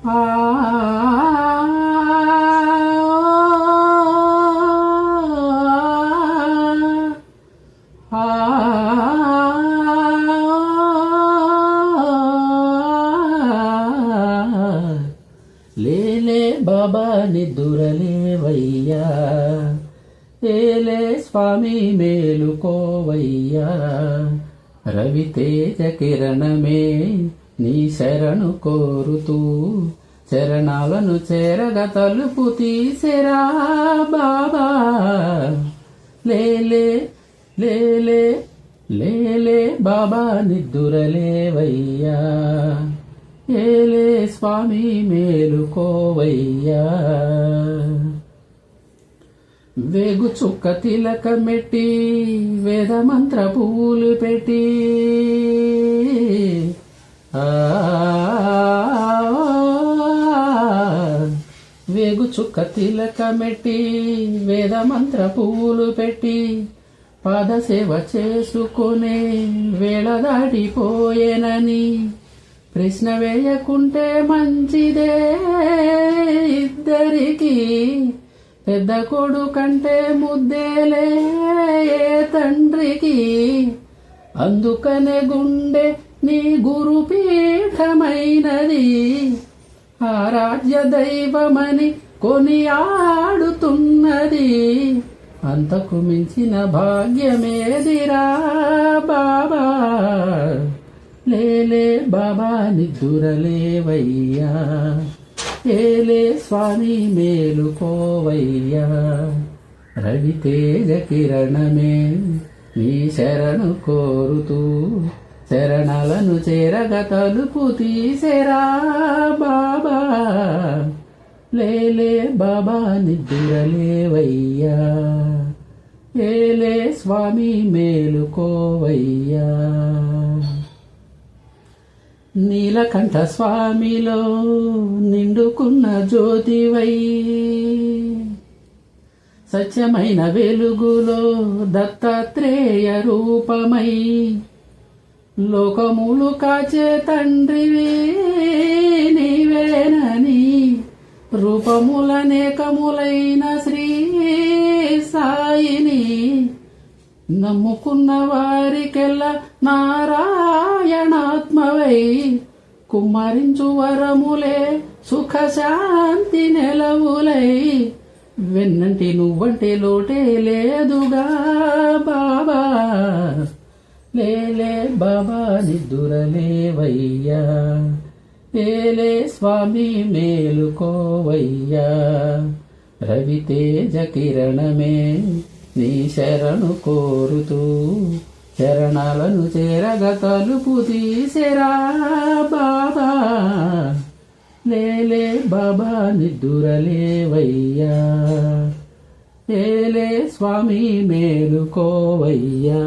ఆ లేలే బాబా నిద్దురలేవయ్యా, ఏలే స్వామి మేలుకోవయ్యా. రవితేజ కిరణమే నీ శరణు కోరుతూ, చరణాలను చేరగ తలుపు తీసెరా బాబా. లేలే లేలే లేలే బాబా నిద్దురలేవయ్యా, ఏలే స్వామి మేలుకోవయ్యా. వేగు చుక్క తిలకమెట్టి వేదమంత్ర పువ్వులు పెట్టి, వేగు చుక్క తిలకమెట్టి వేదమంత్ర పువ్వులు పెట్టి, పాదసేవ చేసుకునే వేళ దాటిపోయేనని ప్రశ్న వేయకుంటే మంచిదే ఇద్దరికి. పెద్ద కొడుకంటే ముద్దేలే తండ్రికి. అందుకనే గుండె నీ గురుపీఠమైనది, ఆరాధ్య దైవమని కొనియాడుతున్నది. అంతకు మించిన భాగ్యమేదిరా బాబా. లేలే బాబా నిద్దురలేవయ్యా, ఏలే స్వామి మేలుకోవయ్యా. రవితేజ కిరణమే నీ శరణు కోరుతూ, శరణాలను చేరగ తలుపు తీసెరా బాబా. లేలే బాబా నిద్దురలేవయ్యా, ఏలే స్వామి మేలుకోవయ్యా. నీలకంఠ స్వామిలో నిండుకున్న జ్యోతివై, సత్యమైన వెలుగులో దత్తాత్రేయ రూపమై, లోకములు కాచే తండ్రివి నీవేనని రూపములనేకములైన శ్రీ సాయిని నమ్ముకున్న వారికెల్లా నారాయణాత్మవై కుమ్మరించు వరములే సుఖశాంతి నెలవులై. వెన్నంటి నువ్వంటే లోటే లేదుగా బాబా. లేలే బాబా నిద్దురలేవయ్యా, ఏలే స్వామి మేలుకోవయ్యా. రవితేజ కిరణమే నీ శరణు కోరుతూ, చరణాలను చేరగ తలుపు తీసెరా బాబా. లేలే బాబా నిద్దురలేవయ్యా, ఏలే స్వామి మేలుకోవయ్యా.